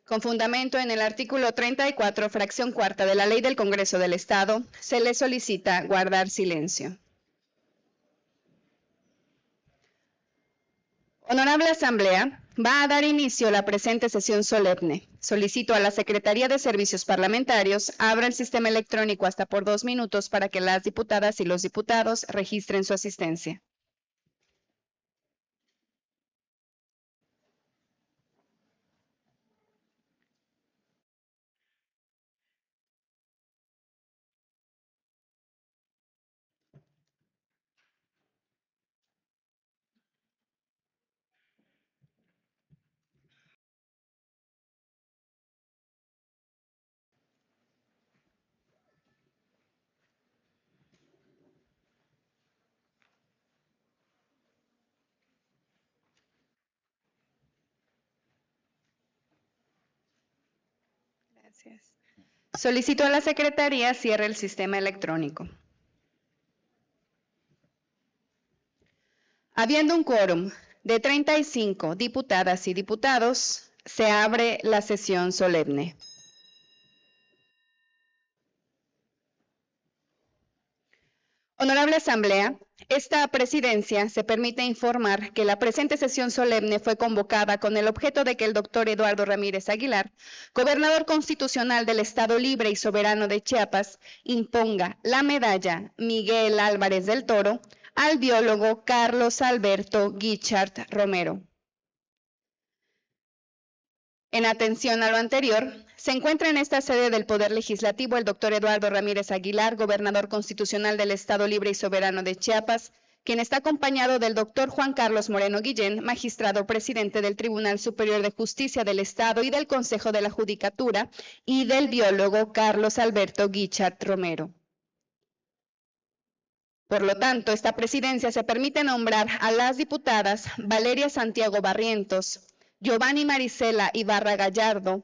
Con fundamento en el artículo 34, fracción cuarta de la Ley del Congreso del Estado, se le solicita guardar silencio. Honorable Asamblea, va a dar inicio la presente sesión solemne. Solicito a la Secretaría de Servicios Parlamentarios abra el sistema electrónico hasta por 2 minutos para que las diputadas y los diputados registren su asistencia. Gracias. Solicito a la Secretaría cierre el sistema electrónico. Habiendo un quórum de 35 diputadas y diputados, se abre la sesión solemne. Honorable Asamblea, esta presidencia se permite informar que la presente sesión solemne fue convocada con el objeto de que el doctor Eduardo Ramírez Aguilar, gobernador constitucional del Estado Libre y Soberano de Chiapas, imponga la medalla Miguel Álvarez del Toro al biólogo Carlos Alberto Guichard Romero. En atención a lo anterior, se encuentra en esta sede del Poder Legislativo el doctor Eduardo Ramírez Aguilar, gobernador constitucional del Estado Libre y Soberano de Chiapas, quien está acompañado del doctor Juan Carlos Moreno Guillén, magistrado presidente del Tribunal Superior de Justicia del Estado y del Consejo de la Judicatura, y del biólogo Carlos Alberto Guichard Romero. Por lo tanto, esta presidencia se permite nombrar a las diputadas Valeria Santiago Barrientos, Giovanni Marisela Ibarra Gallardo,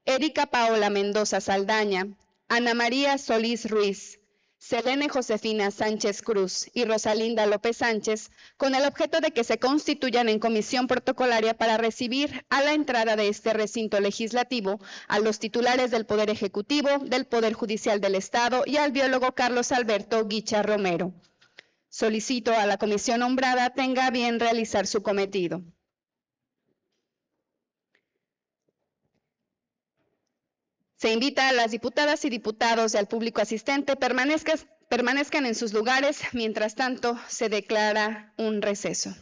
Erika Paola Mendoza Saldaña, Ana María Solís Ruiz, Selene Josefina Sánchez Cruz y Rosalinda López Sánchez, con el objeto de que se constituyan en comisión protocolaria para recibir a la entrada de este recinto legislativo a los titulares del Poder Ejecutivo, del Poder Judicial del Estado y al biólogo Carlos Alberto Guichard Romero. Solicito a la comisión nombrada tenga a bien realizar su cometido. Se invita a las diputadas y diputados y al público asistente permanezcan en sus lugares. Mientras tanto, se declara un receso.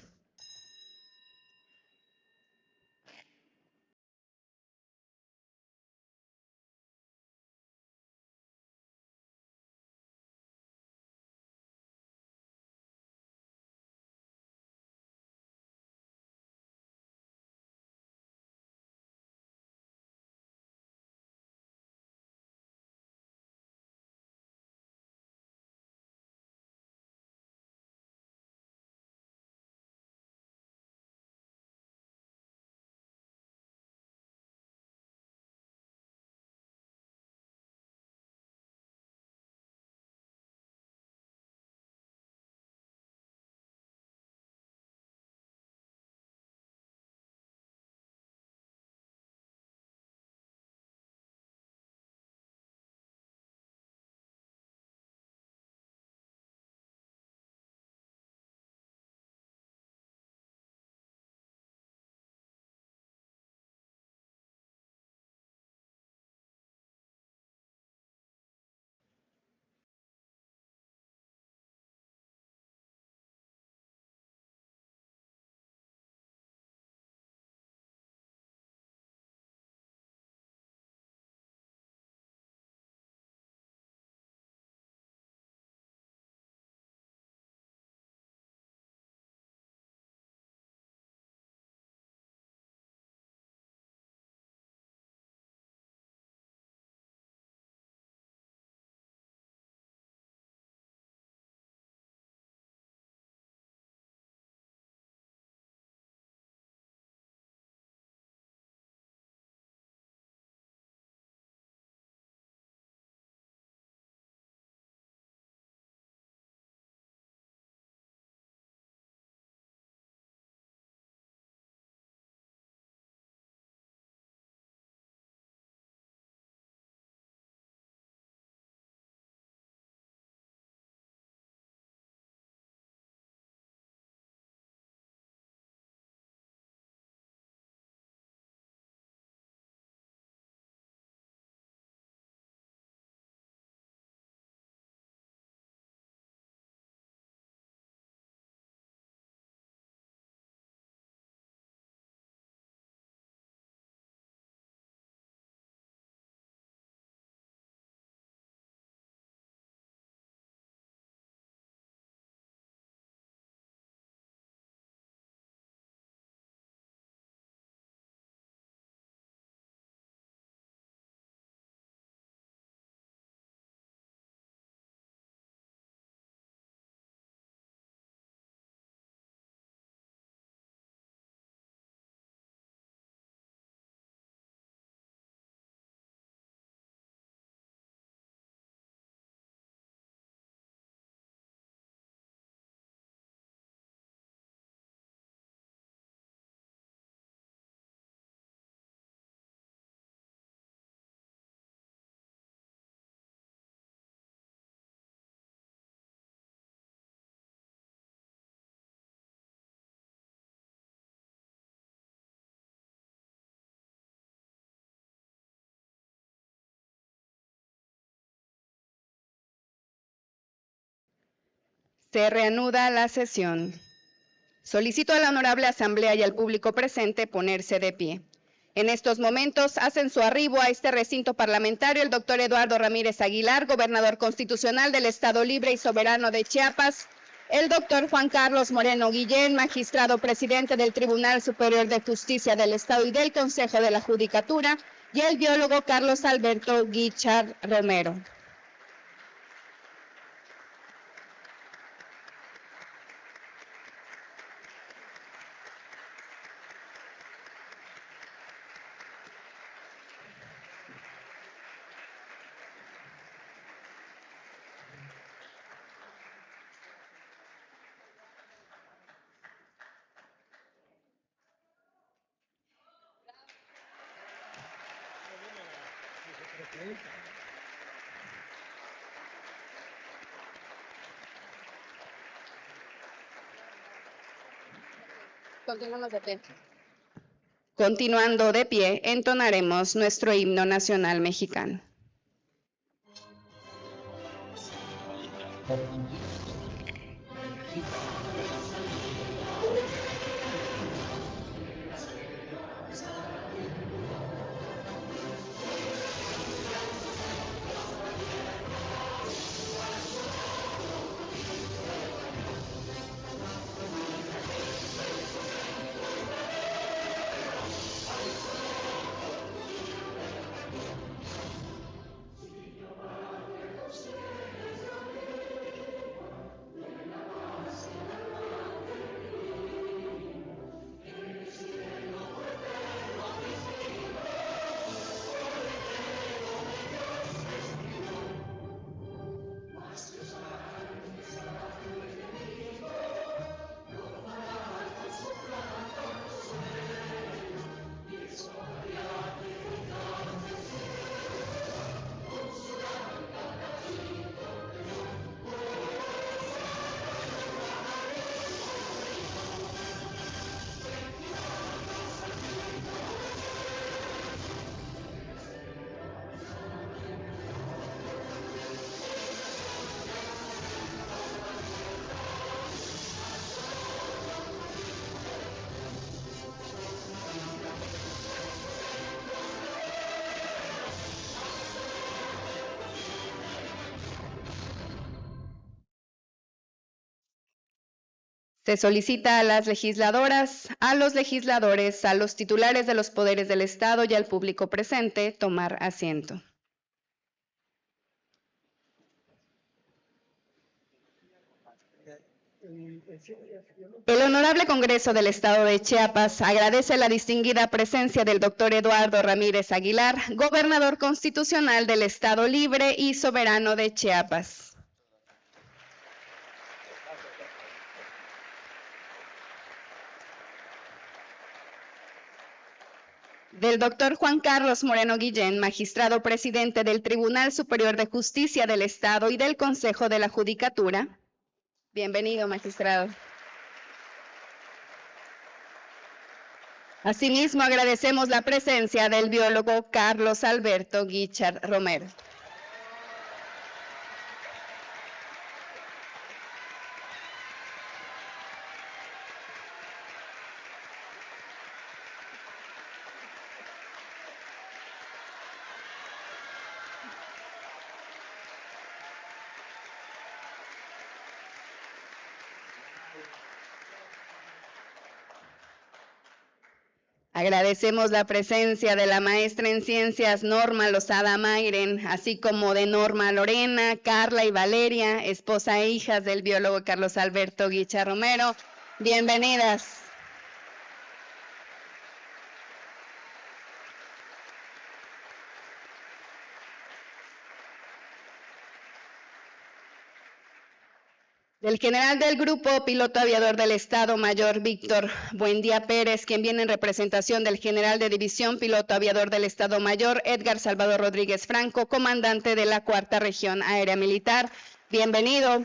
Se reanuda la sesión. Solicito a la honorable asamblea y al público presente ponerse de pie. En estos momentos hacen su arribo a este recinto parlamentario el doctor Eduardo Ramírez Aguilar, gobernador constitucional del Estado Libre y Soberano de Chiapas, el doctor Juan Carlos Moreno Guillén, magistrado presidente del Tribunal Superior de Justicia del Estado y del Consejo de la Judicatura, y el biólogo Carlos Alberto Guichard Romero. Continuamos de pie. Continuando de pie, entonaremos nuestro himno nacional mexicano. Se solicita a las legisladoras, a los legisladores, a los titulares de los poderes del Estado y al público presente tomar asiento. El Honorable Congreso del Estado de Chiapas agradece la distinguida presencia del doctor Eduardo Ramírez Aguilar, gobernador constitucional del Estado Libre y Soberano de Chiapas. Del doctor Juan Carlos Moreno Guillén, magistrado presidente del Tribunal Superior de Justicia del Estado y del Consejo de la Judicatura. Bienvenido, magistrado. Asimismo, agradecemos la presencia del biólogo Carlos Alberto Guichard Romero. Agradecemos la presencia de la maestra en ciencias Norma Lozada Mayren, así como de Norma Lorena, Carla y Valeria, esposa e hijas del biólogo Carlos Alberto Guichard Romero. Bienvenidas. Del general del Grupo Piloto Aviador del Estado Mayor Víctor Buendía Pérez, quien viene en representación del general de División Piloto Aviador del Estado Mayor Edgar Salvador Rodríguez Franco, comandante de la 4ª Región Aérea Militar. Bienvenido.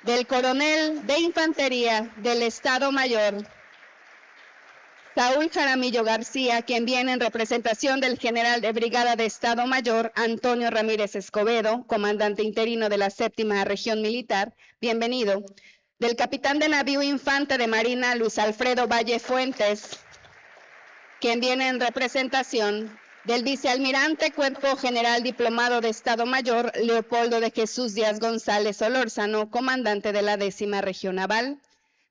Del coronel de Infantería del Estado Mayor Saúl Jaramillo García, quien viene en representación del general de Brigada de Estado Mayor Antonio Ramírez Escobedo, comandante interino de la 7ª Región Militar. Bienvenido. del capitán de navío infante de Marina Luis Alfredo Valle Fuentes, quien viene en representación del vicealmirante Cuerpo General Diplomado de Estado Mayor Leopoldo de Jesús Díaz González Solórzano, comandante de la 10ª Región Naval,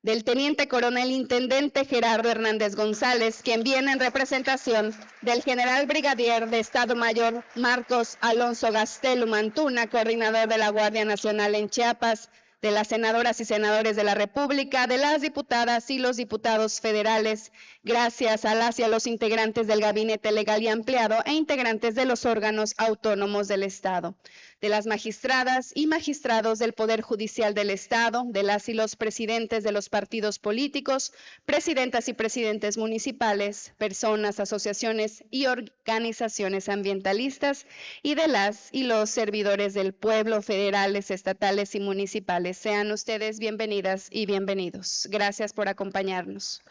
del teniente coronel intendente Gerardo Hernández González, quien viene en representación del general brigadier de Estado Mayor Marcos Alonso Gastelum Antuna, coordinador de la Guardia Nacional en Chiapas, de las senadoras y senadores de la República, de las diputadas y los diputados federales, gracias a las y a los integrantes del Gabinete Legal y Ampliado e integrantes de los órganos autónomos del Estado, de las magistradas y magistrados del Poder Judicial del Estado, de las y los presidentes de los partidos políticos, presidentas y presidentes municipales, personas, asociaciones y organizaciones ambientalistas, y de las y los servidores del pueblo, federales, estatales y municipales. Sean ustedes bienvenidas y bienvenidos. Gracias por acompañarnos.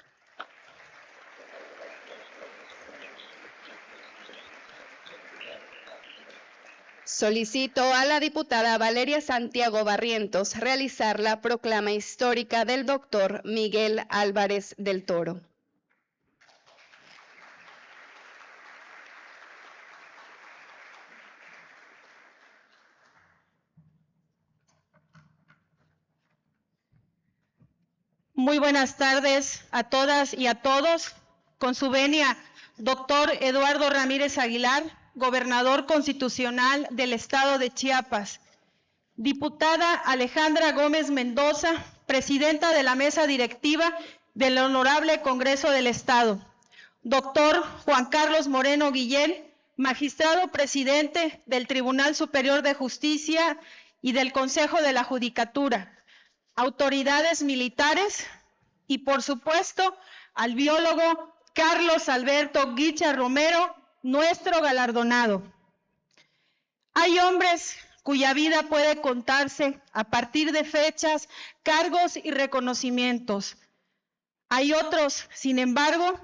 Solicito a la diputada Valeria Santiago Barrientos realizar la proclama histórica del doctor Miguel Álvarez del Toro. Muy buenas tardes a todas y a todos. Con su venia, doctor Eduardo Ramírez Aguilar, gobernador constitucional del estado de Chiapas. Diputada Alejandra Gómez Mendoza, presidenta de la mesa directiva del Honorable Congreso del Estado. Doctor Juan Carlos Moreno Guillén, magistrado presidente del Tribunal Superior de Justicia y del Consejo de la Judicatura. Autoridades militares y, por supuesto, al biólogo Carlos Alberto Guicha Romero, nuestro galardonado. Hay hombres cuya vida puede contarse a partir de fechas, cargos y reconocimientos. Hay otros, sin embargo,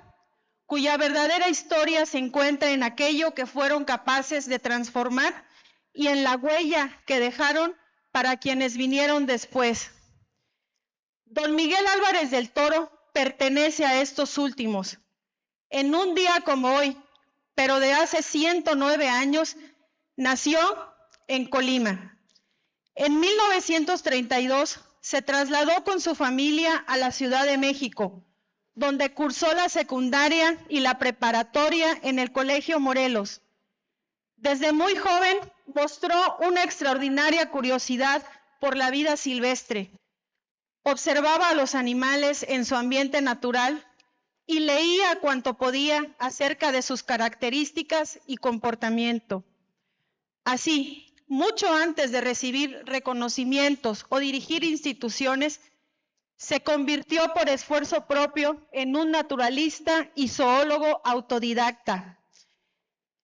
cuya verdadera historia se encuentra en aquello que fueron capaces de transformar y en la huella que dejaron para quienes vinieron después. Don Miguel Álvarez del Toro pertenece a estos últimos. En un día como hoy, pero de hace 109 años, nació en Colima. En 1932 se trasladó con su familia a la Ciudad de México, donde cursó la secundaria y la preparatoria en el Colegio Morelos. Desde muy joven mostró una extraordinaria curiosidad por la vida silvestre. Observaba a los animales en su ambiente natural y leía cuanto podía acerca de sus características y comportamiento. Así, mucho antes de recibir reconocimientos o dirigir instituciones, se convirtió por esfuerzo propio en un naturalista y zoólogo autodidacta.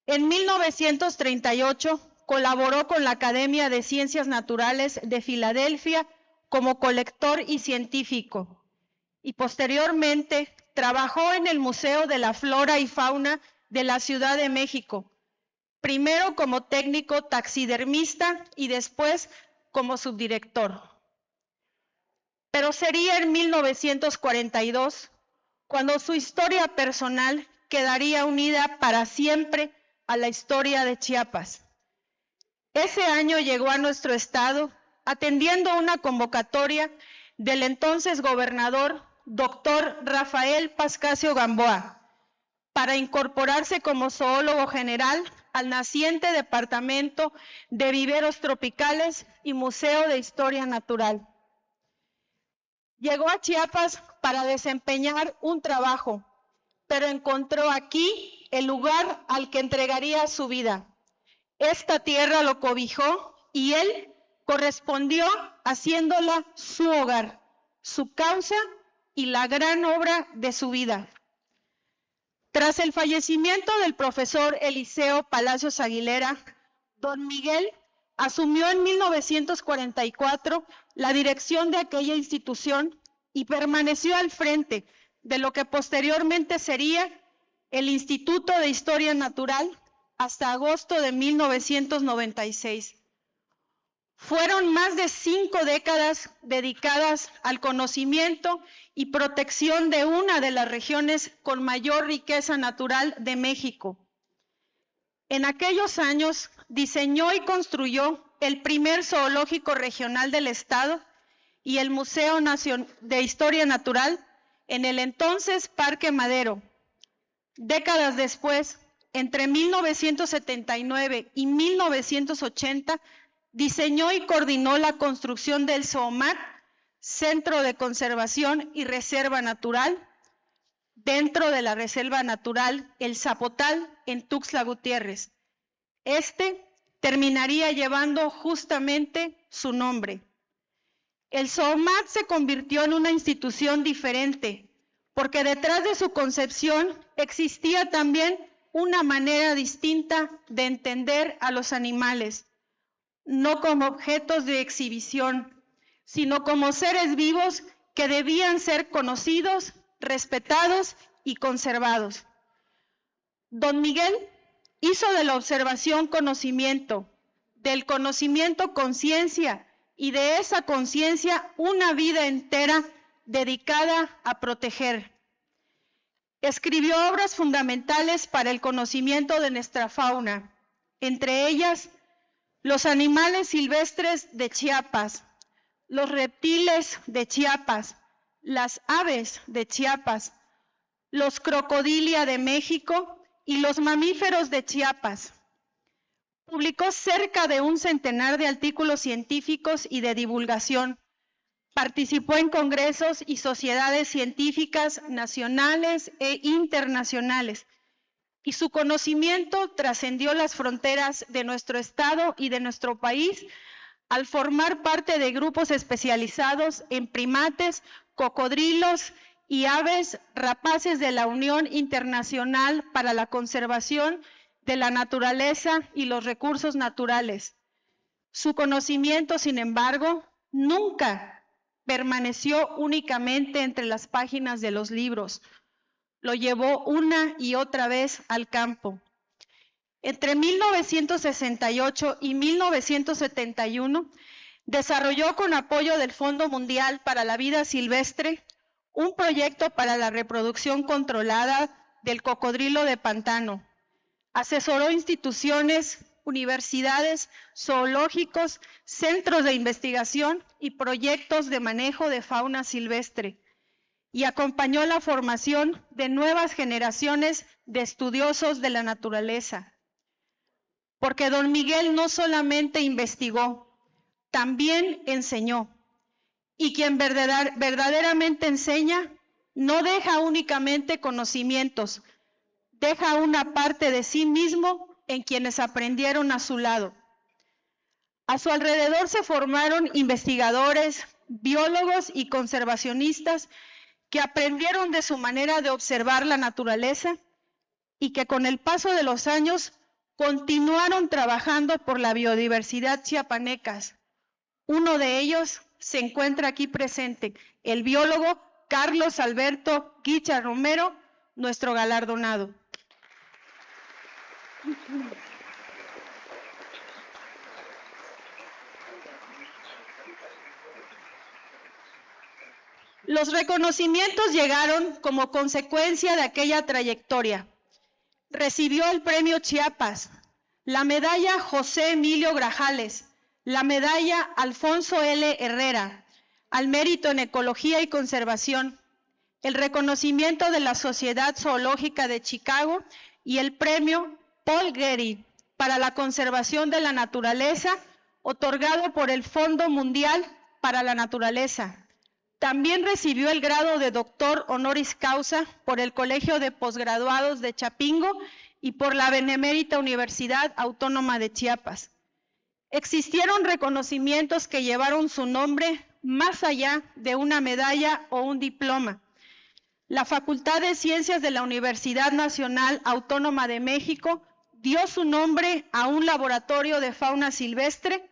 En 1938 colaboró con la Academia de Ciencias Naturales de Filadelfia como colector y científico, y posteriormente trabajó en el Museo de la Flora y Fauna de la Ciudad de México, primero como técnico taxidermista y después como subdirector. Pero sería en 1942 cuando su historia personal quedaría unida para siempre a la historia de Chiapas. Ese año llegó a nuestro estado atendiendo una convocatoria del entonces gobernador doctor Rafael Pascasio Gamboa para incorporarse como zoólogo general al naciente Departamento de Viveros Tropicales y Museo de Historia Natural. Llegó a Chiapas para desempeñar un trabajo, pero encontró aquí el lugar al que entregaría su vida. Esta tierra lo cobijó y él correspondió haciéndola su hogar, su causa y la gran obra de su vida. Tras el fallecimiento del profesor Eliseo Palacios Aguilera, don Miguel asumió en 1944 la dirección de aquella institución y permaneció al frente de lo que posteriormente sería el Instituto de Historia Natural hasta agosto de 1996. Fueron más de 5 décadas dedicadas al conocimiento y protección de una de las regiones con mayor riqueza natural de México. En aquellos años diseñó y construyó el primer zoológico regional del estado y el Museo de Historia Natural en el entonces Parque Madero. Décadas después, entre 1979 y 1980, diseñó y coordinó la construcción del ZOOMAT, Centro de Conservación y Reserva Natural, dentro de la Reserva Natural El Zapotal, en Tuxtla Gutiérrez. Este terminaría llevando justamente su nombre. El ZOOMAT se convirtió en una institución diferente, porque detrás de su concepción existía también una manera distinta de entender a los animales, no como objetos de exhibición, sino como seres vivos que debían ser conocidos, respetados y conservados. Don Miguel hizo de la observación conocimiento, del conocimiento conciencia y de esa conciencia una vida entera dedicada a proteger. Escribió obras fundamentales para el conocimiento de nuestra fauna, entre ellas los animales silvestres de Chiapas, los reptiles de Chiapas, las aves de Chiapas, los crocodilia de México y los mamíferos de Chiapas. Publicó cerca de 100 de artículos científicos y de divulgación. Participó en congresos y sociedades científicas nacionales e internacionales, y su conocimiento trascendió las fronteras de nuestro estado y de nuestro país al formar parte de grupos especializados en primates, cocodrilos y aves rapaces de la Unión Internacional para la Conservación de la Naturaleza y los Recursos Naturales. Su conocimiento, sin embargo, nunca permaneció únicamente entre las páginas de los libros. Lo llevó una y otra vez al campo. Entre 1968 y 1971, desarrolló con apoyo del Fondo Mundial para la Vida Silvestre un proyecto para la reproducción controlada del cocodrilo de pantano. Asesoró instituciones, universidades, zoológicos, centros de investigación y proyectos de manejo de fauna silvestre, y acompañó la formación de nuevas generaciones de estudiosos de la naturaleza. Porque don Miguel no solamente investigó, también enseñó. Y quien verdaderamente enseña no deja únicamente conocimientos, deja una parte de sí mismo en quienes aprendieron a su lado. A su alrededor se formaron investigadores, biólogos y conservacionistas que aprendieron de su manera de observar la naturaleza y que con el paso de los años continuaron trabajando por la biodiversidad chiapanecas. Uno de ellos se encuentra aquí presente, el biólogo Carlos Alberto Guicha Romero, nuestro galardonado. Los reconocimientos llegaron como consecuencia de aquella trayectoria. Recibió el Premio Chiapas, la medalla José Emilio Grajales, la medalla Alfonso L. Herrera, al mérito en ecología y conservación, el reconocimiento de la Sociedad Zoológica de Chicago y el Premio Paul Getty para la conservación de la naturaleza, otorgado por el Fondo Mundial para la Naturaleza. También recibió el grado de doctor honoris causa por el Colegio de Posgraduados de Chapingo y por la Benemérita Universidad Autónoma de Chiapas. Existieron reconocimientos que llevaron su nombre más allá de una medalla o un diploma. La Facultad de Ciencias de la Universidad Nacional Autónoma de México dio su nombre a un laboratorio de fauna silvestre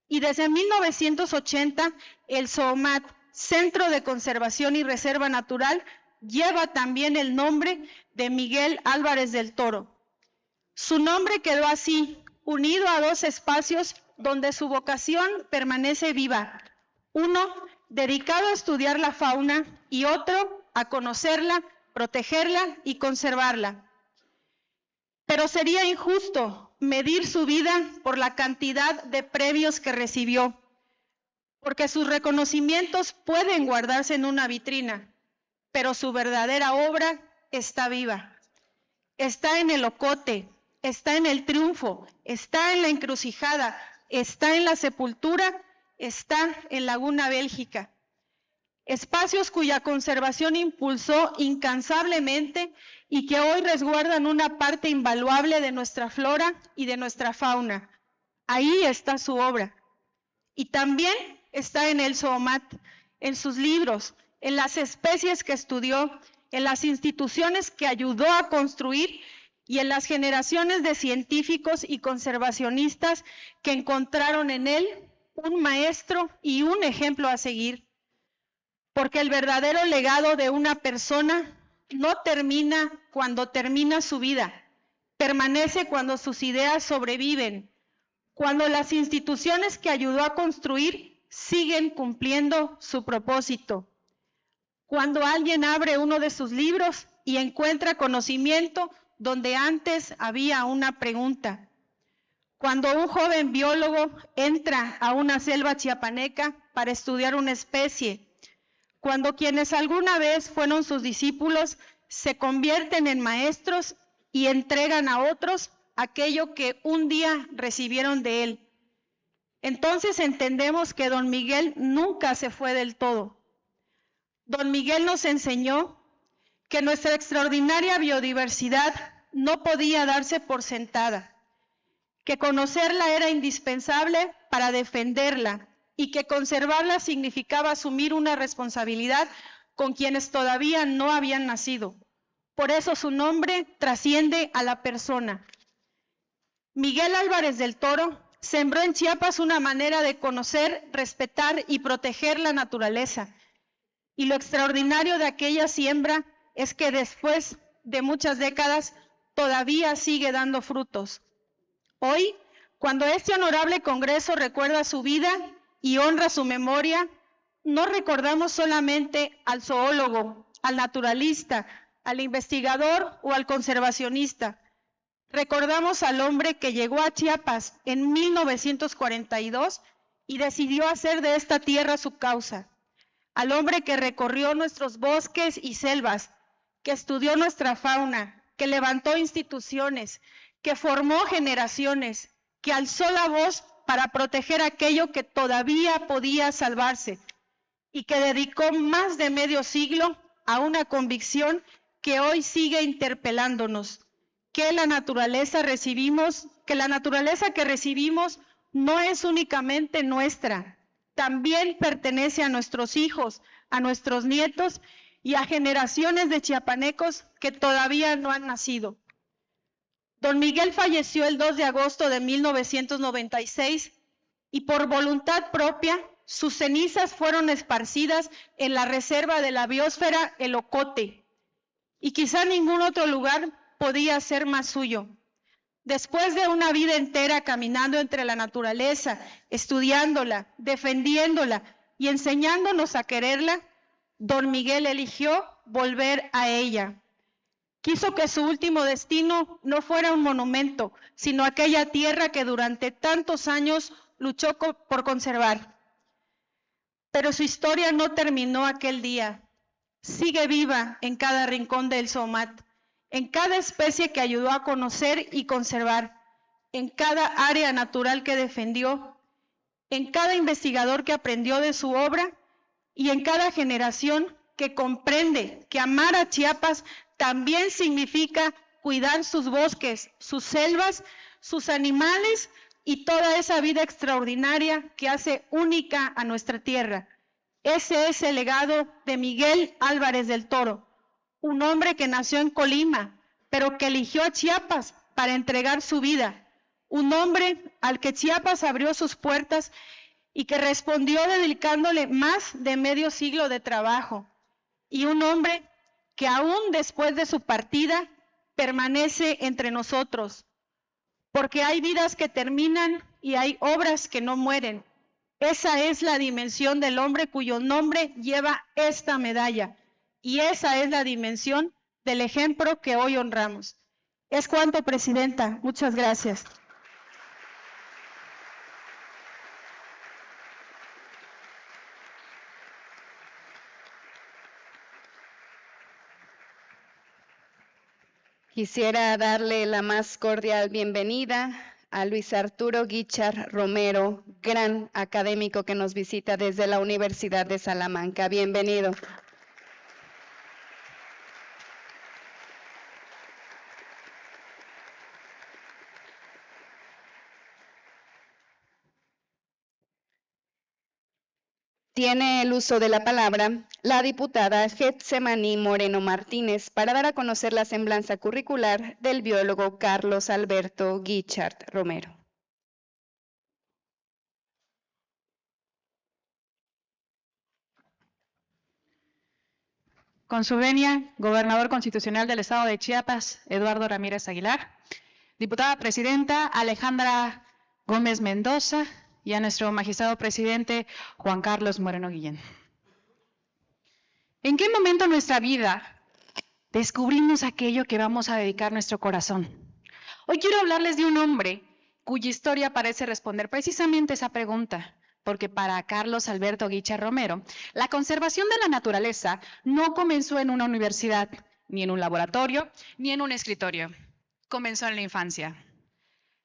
y desde 1980 el ZOOMAT, Centro de Conservación y Reserva Natural, lleva también el nombre de Miguel Álvarez del Toro. Su nombre quedó así, unido a dos espacios donde su vocación permanece viva. Uno dedicado a estudiar la fauna y otro a conocerla, protegerla y conservarla. Pero sería injusto medir su vida por la cantidad de premios que recibió, porque sus reconocimientos pueden guardarse en una vitrina, pero su verdadera obra está viva. Está en el ocote, está en el triunfo, está en la encrucijada, está en la sepultura, está en Laguna Bélgica. Espacios cuya conservación impulsó incansablemente y que hoy resguardan una parte invaluable de nuestra flora y de nuestra fauna. Ahí está su obra. Y también está en el SOMAT, en sus libros, en las especies que estudió, en las instituciones que ayudó a construir y en las generaciones de científicos y conservacionistas que encontraron en él un maestro y un ejemplo a seguir. Porque el verdadero legado de una persona no termina cuando termina su vida, permanece cuando sus ideas sobreviven, cuando las instituciones que ayudó a construir siguen cumpliendo su propósito. Cuando alguien abre uno de sus libros y encuentra conocimiento donde antes había una pregunta. Cuando un joven biólogo entra a una selva chiapaneca para estudiar una especie. Cuando quienes alguna vez fueron sus discípulos se convierten en maestros y entregan a otros aquello que un día recibieron de él. Entonces entendemos que don Miguel nunca se fue del todo. Don Miguel nos enseñó que nuestra extraordinaria biodiversidad no podía darse por sentada, que conocerla era indispensable para defenderla y que conservarla significaba asumir una responsabilidad con quienes todavía no habían nacido. Por eso su nombre trasciende a la persona. Miguel Álvarez del Toro sembró en Chiapas una manera de conocer, respetar y proteger la naturaleza. Y lo extraordinario de aquella siembra es que después de muchas décadas todavía sigue dando frutos. Hoy, cuando este honorable Congreso recuerda su vida y honra su memoria, no recordamos solamente al zoólogo, al naturalista, al investigador o al conservacionista. Recordamos al hombre que llegó a Chiapas en 1942 y decidió hacer de esta tierra su causa. Al hombre que recorrió nuestros bosques y selvas, que estudió nuestra fauna, que levantó instituciones, que formó generaciones, que alzó la voz para proteger aquello que todavía podía salvarse y que dedicó más de medio siglo a una convicción que hoy sigue interpelándonos, que la naturaleza que recibimos no es únicamente nuestra, también pertenece a nuestros hijos, a nuestros nietos y a generaciones de chiapanecos que todavía no han nacido. Don Miguel falleció el 2 de agosto de 1996 y por voluntad propia sus cenizas fueron esparcidas en la reserva de la biosfera El Ocote y quizá ningún otro lugar podía ser más suyo. Después de una vida entera caminando entre la naturaleza, estudiándola, defendiéndola y enseñándonos a quererla, don Miguel eligió volver a ella. Quiso que su último destino no fuera un monumento, sino aquella tierra que durante tantos años luchó por conservar. Pero su historia no terminó aquel día. Sigue viva en cada rincón del SOMAT, en cada especie que ayudó a conocer y conservar, en cada área natural que defendió, en cada investigador que aprendió de su obra y en cada generación que comprende que amar a Chiapas también significa cuidar sus bosques, sus selvas, sus animales y toda esa vida extraordinaria que hace única a nuestra tierra. Ese es el legado de Miguel Álvarez del Toro, un hombre que nació en Colima, pero que eligió a Chiapas para entregar su vida, un hombre al que Chiapas abrió sus puertas y que respondió dedicándole más de medio siglo de trabajo, y un hombre que aún después de su partida permanece entre nosotros, porque hay vidas que terminan y hay obras que no mueren. Esa es la dimensión del hombre cuyo nombre lleva esta medalla. Y esa es la dimensión del ejemplo que hoy honramos. Es cuanto, Presidenta. Muchas gracias. Quisiera darle la más cordial bienvenida a Luis Arturo Guichard Romero, gran académico que nos visita desde la Universidad de Salamanca. Bienvenido. Tiene el uso de la palabra la diputada Getsemaní Moreno Martínez para dar a conocer la semblanza curricular del biólogo Carlos Alberto Guichard Romero. Con su venia, gobernador constitucional del estado de Chiapas, Eduardo Ramírez Aguilar, diputada presidenta Alejandra Gómez Mendoza y a nuestro magistrado presidente Juan Carlos Moreno Guillén. ¿En qué momento de nuestra vida descubrimos aquello que vamos a dedicar nuestro corazón? Hoy quiero hablarles de un hombre cuya historia parece responder precisamente esa pregunta, porque para Carlos Alberto Guichard Romero, la conservación de la naturaleza no comenzó en una universidad, ni en un laboratorio, ni en un escritorio. Comenzó en la infancia.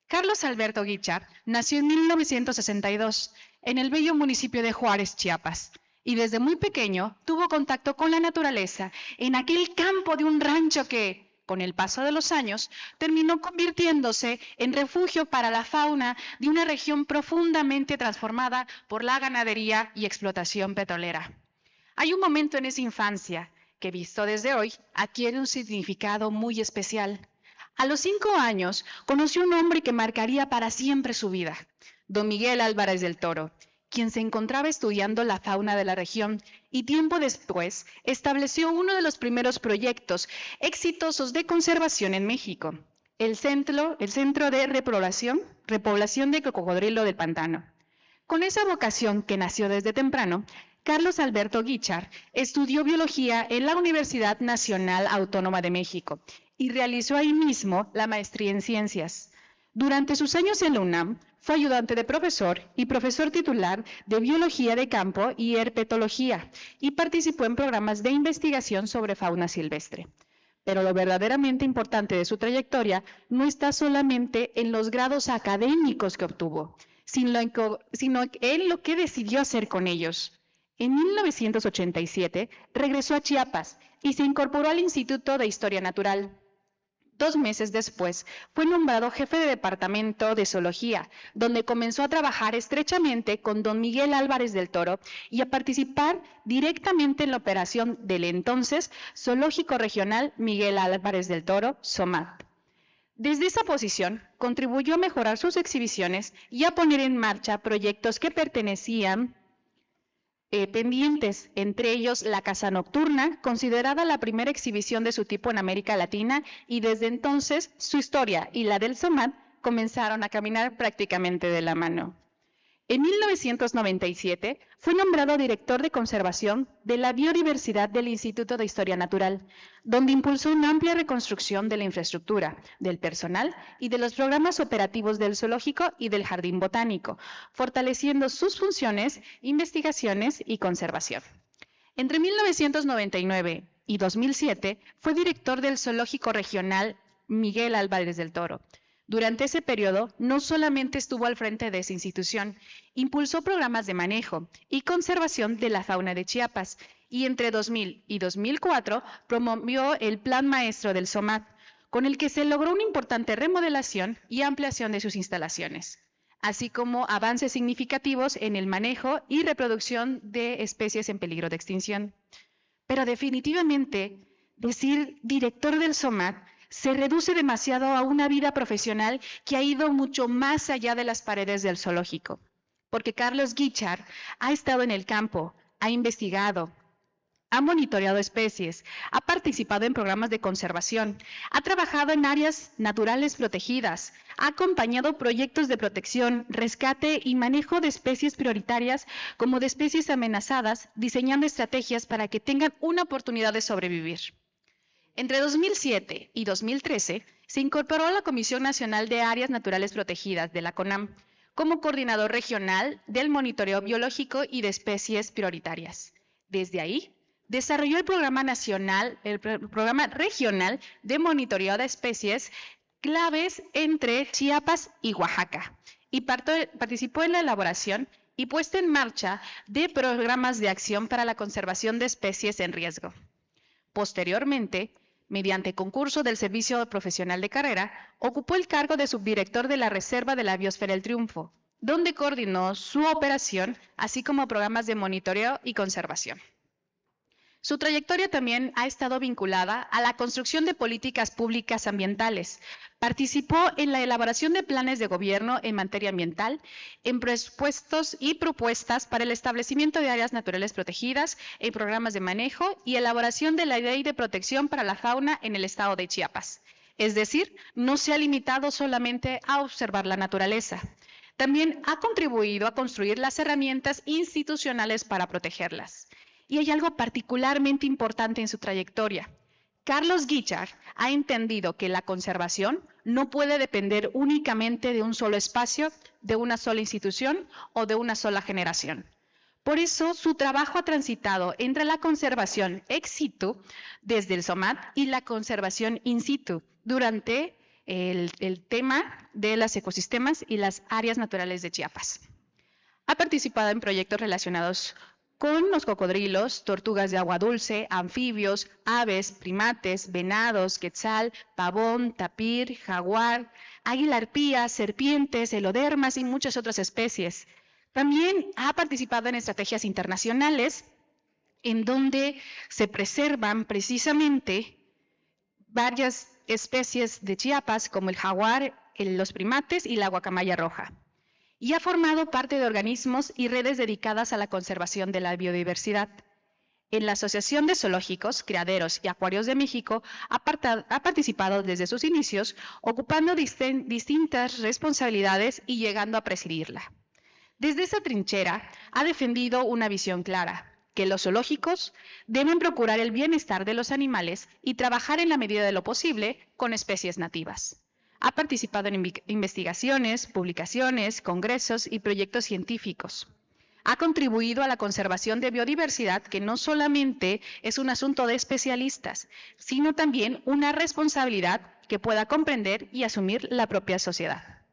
Carlos Alberto Guichard nació en 1962 en el bello municipio de Juárez, Chiapas, y desde muy pequeño tuvo contacto con la naturaleza en aquel campo de un rancho que, con el paso de los años, terminó convirtiéndose en refugio para la fauna de una región profundamente transformada por la ganadería y explotación petrolera. Hay un momento en esa infancia que, visto desde hoy, adquiere un significado muy especial. A los 5 años, conoció un hombre que marcaría para siempre su vida, don Miguel Álvarez del Toro, quien se encontraba estudiando la fauna de la región y tiempo después estableció uno de los primeros proyectos exitosos de conservación en México, el Centro de Repoblación de Cocodrilo del Pantano. Con esa vocación que nació desde temprano, Carlos Alberto Guichard estudió biología en la Universidad Nacional Autónoma de México y realizó ahí mismo la maestría en ciencias. Durante sus años en la UNAM, fue ayudante de profesor y profesor titular de Biología de Campo y Herpetología y participó en programas de investigación sobre fauna silvestre. Pero lo verdaderamente importante de su trayectoria no está solamente en los grados académicos que obtuvo, sino en lo que decidió hacer con ellos. En 1987 regresó a Chiapas y se incorporó al Instituto de Historia Natural. 2 meses después, fue nombrado jefe de departamento de zoología, donde comenzó a trabajar estrechamente con don Miguel Álvarez del Toro y a participar directamente en la operación del entonces Zoológico Regional Miguel Álvarez del Toro, ZOMAT. Desde esa posición, contribuyó a mejorar sus exhibiciones y a poner en marcha proyectos que pertenecían pendientes, entre ellos la Casa Nocturna, considerada la primera exhibición de su tipo en América Latina, y desde entonces su historia y la del ZOMAT comenzaron a caminar prácticamente de la mano. En 1997 fue nombrado director de conservación de la biodiversidad del Instituto de Historia Natural, donde impulsó una amplia reconstrucción de la infraestructura, del personal y de los programas operativos del zoológico y del jardín botánico, fortaleciendo sus funciones, investigaciones y conservación. Entre 1999 y 2007 fue director del Zoológico Regional Miguel Álvarez del Toro. Durante ese periodo, no solamente estuvo al frente de esa institución, impulsó programas de manejo y conservación de la fauna de Chiapas y entre 2000 y 2004 promovió el Plan Maestro del ZOMAT, con el que se logró una importante remodelación y ampliación de sus instalaciones, así como avances significativos en el manejo y reproducción de especies en peligro de extinción. Pero definitivamente, decir director del ZOMAT se reduce demasiado a una vida profesional que ha ido mucho más allá de las paredes del zoológico, porque Carlos Guichard ha estado en el campo, ha investigado, Ha monitoreado especies, ha participado en programas de conservación, ha trabajado en áreas naturales protegidas, ha acompañado proyectos de protección, rescate y manejo de especies prioritarias como de especies amenazadas, diseñando estrategias para que tengan una oportunidad de sobrevivir. Entre 2007 y 2013 se incorporó a la Comisión Nacional de Áreas Naturales Protegidas de la CONAM como coordinador regional del monitoreo biológico y de especies prioritarias. Desde ahí, desarrolló el programa regional de monitoreo de especies claves entre Chiapas y Oaxaca y participó en la elaboración y puesta en marcha de programas de acción para la conservación de especies en riesgo. Posteriormente, mediante concurso del Servicio Profesional de Carrera, ocupó el cargo de subdirector de la Reserva de la Biosfera El Triunfo, donde coordinó su operación, así como programas de monitoreo y conservación. Su trayectoria también ha estado vinculada a la construcción de políticas públicas ambientales. Participó en la elaboración de planes de gobierno en materia ambiental, en presupuestos y propuestas para el establecimiento de áreas naturales protegidas, en programas de manejo y elaboración de la Ley de Protección para la Fauna en el estado de Chiapas. Es decir, no se ha limitado solamente a observar la naturaleza. También ha contribuido a construir las herramientas institucionales para protegerlas. Y hay algo particularmente importante en su trayectoria. Carlos Guichard ha entendido que la conservación no puede depender únicamente de un solo espacio, de una sola institución o de una sola generación. Por eso, su trabajo ha transitado entre la conservación ex situ, desde el SOMAT, y la conservación in situ, durante el tema de los ecosistemas y las áreas naturales de Chiapas. Ha participado en proyectos relacionados con los cocodrilos, tortugas de agua dulce, anfibios, aves, primates, venados, quetzal, pavón, tapir, jaguar, águila arpía, serpientes, helodermas y muchas otras especies. También ha participado en estrategias internacionales en donde se preservan precisamente varias especies de Chiapas como el jaguar, los primates y la guacamaya roja. Y ha formado parte de organismos y redes dedicadas a la conservación de la biodiversidad. En la Asociación de Zoológicos, Criaderos y Acuarios de México ha participado desde sus inicios, ocupando distintas responsabilidades y llegando a presidirla. Desde esa trinchera ha defendido una visión clara, que los zoológicos deben procurar el bienestar de los animales y trabajar en la medida de lo posible con especies nativas. Ha participado en investigaciones, publicaciones, congresos y proyectos científicos. Ha contribuido a la conservación de biodiversidad, que no solamente es un asunto de especialistas, sino también una responsabilidad que pueda comprender y asumir la propia sociedad.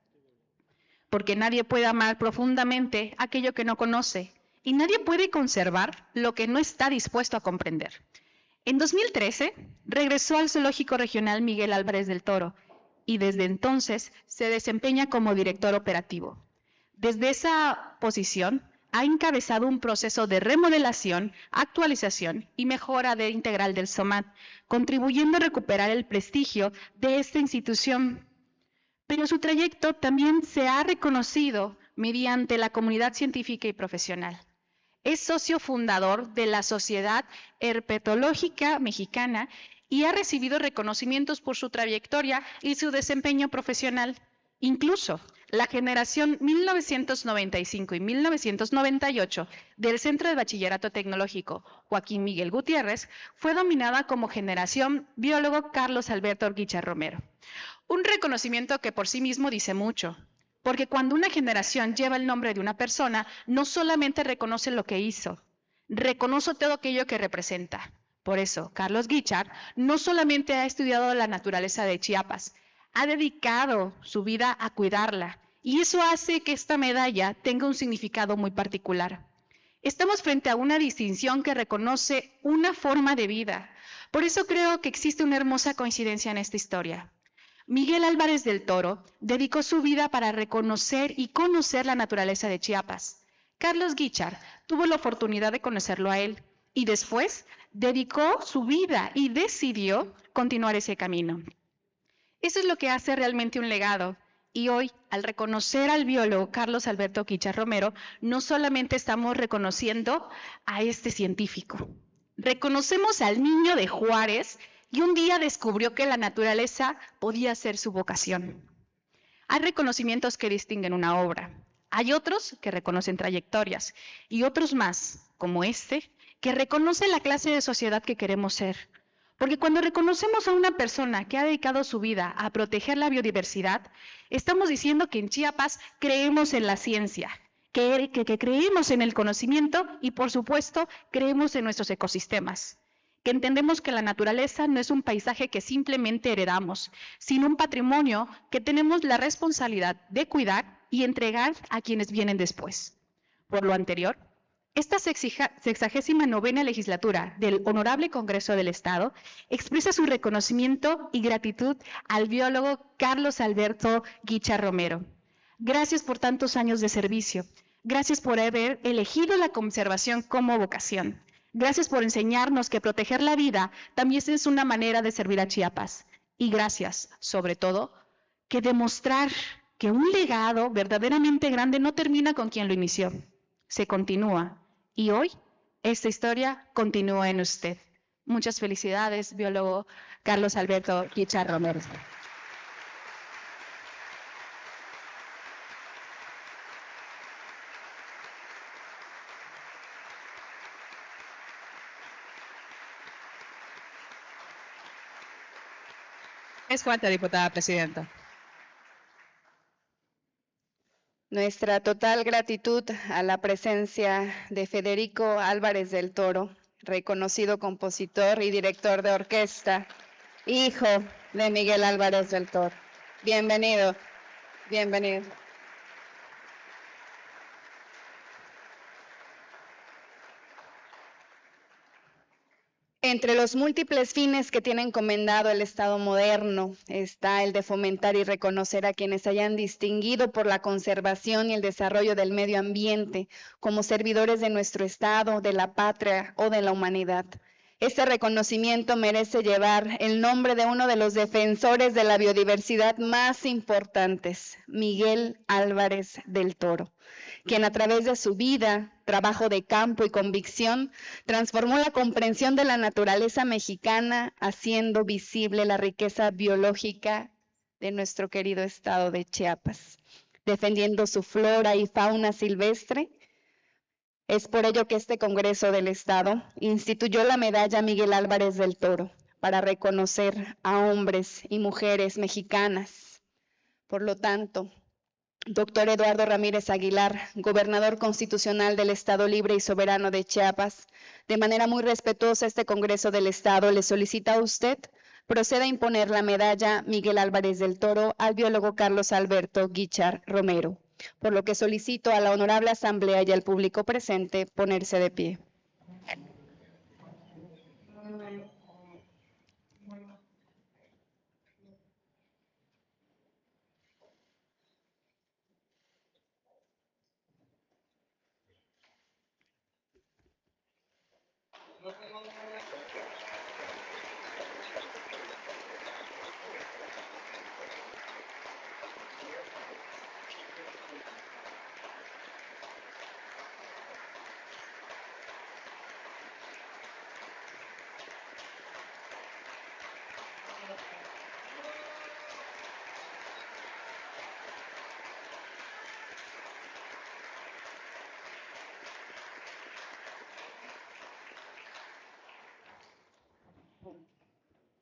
Porque nadie puede amar profundamente aquello que no conoce, y nadie puede conservar lo que no está dispuesto a comprender. En 2013, regresó al Zoológico Regional Miguel Álvarez del Toro, y desde entonces se desempeña como director operativo. Desde esa posición ha encabezado un proceso de remodelación, actualización y mejora integral del SOMAT, contribuyendo a recuperar el prestigio de esta institución. Pero su trayecto también se ha reconocido mediante la comunidad científica y profesional. Es socio fundador de la Sociedad Herpetológica Mexicana y ha recibido reconocimientos por su trayectoria y su desempeño profesional. Incluso la generación 1995 y 1998 del Centro de Bachillerato Tecnológico Joaquín Miguel Gutiérrez fue dominada como generación biólogo Carlos Alberto Guichard Romero. Un reconocimiento que por sí mismo dice mucho, porque cuando una generación lleva el nombre de una persona, no solamente reconoce lo que hizo, reconoce todo aquello que representa. Por eso, Carlos Guichard no solamente ha estudiado la naturaleza de Chiapas, ha dedicado su vida a cuidarla, y eso hace que esta medalla tenga un significado muy particular. Estamos frente a una distinción que reconoce una forma de vida. Por eso creo que existe una hermosa coincidencia en esta historia. Miguel Álvarez del Toro dedicó su vida para reconocer y conocer la naturaleza de Chiapas. Carlos Guichard tuvo la oportunidad de conocerlo a él, y después dedicó su vida y decidió continuar ese camino. Eso es lo que hace realmente un legado. Y hoy, al reconocer al biólogo Carlos Alberto Guichard Romero, no solamente estamos reconociendo a este científico, Reconocemos al niño de Juárez y un día descubrió que la naturaleza podía ser su vocación. Hay reconocimientos que distinguen una obra, hay otros que reconocen trayectorias y otros más, como este, que reconocen la clase de sociedad que queremos ser. Porque cuando reconocemos a una persona que ha dedicado su vida a proteger la biodiversidad, estamos diciendo que en Chiapas creemos en la ciencia, que creemos en el conocimiento y, por supuesto, creemos en nuestros ecosistemas. Que entendemos que la naturaleza no es un paisaje que simplemente heredamos, sino un patrimonio que tenemos la responsabilidad de cuidar y entregar a quienes vienen después. Por lo anterior, esta 69ª legislatura del Honorable Congreso del Estado expresa su reconocimiento y gratitud al biólogo Carlos Alberto Guichard Romero. Gracias por tantos años de servicio. Gracias por haber elegido la conservación como vocación. Gracias por enseñarnos que proteger la vida también es una manera de servir a Chiapas. Y gracias, sobre todo, que demostrar que un legado verdaderamente grande no termina con quien lo inició, se continúa. Y hoy, esta historia continúa en usted. Muchas felicidades, biólogo Carlos Alberto Guichard Romero. Es cuenta, diputada presidenta. Nuestra total gratitud a la presencia de Federico Álvarez del Toro, reconocido compositor y director de orquesta, hijo de Miguel Álvarez del Toro. Bienvenido, bienvenido. Entre los múltiples fines que tiene encomendado el Estado moderno está el de fomentar y reconocer a quienes hayan distinguido por la conservación y el desarrollo del medio ambiente como servidores de nuestro Estado, de la patria o de la humanidad. Este reconocimiento merece llevar el nombre de uno de los defensores de la biodiversidad más importantes, Miguel Álvarez del Toro, quien a través de su vida, trabajo de campo y convicción, transformó la comprensión de la naturaleza mexicana, haciendo visible la riqueza biológica de nuestro querido estado de Chiapas, defendiendo su flora y fauna silvestre. Es por ello que este Congreso del Estado instituyó la medalla Miguel Álvarez del Toro para reconocer a hombres y mujeres mexicanas. Por lo tanto, Doctor Eduardo Ramírez Aguilar, gobernador constitucional del Estado Libre y Soberano de Chiapas, de manera muy respetuosa este Congreso del Estado le solicita a usted proceda a imponer la medalla Miguel Álvarez del Toro al biólogo Carlos Alberto Guichard Romero, por lo que solicito a la honorable asamblea y al público presente ponerse de pie.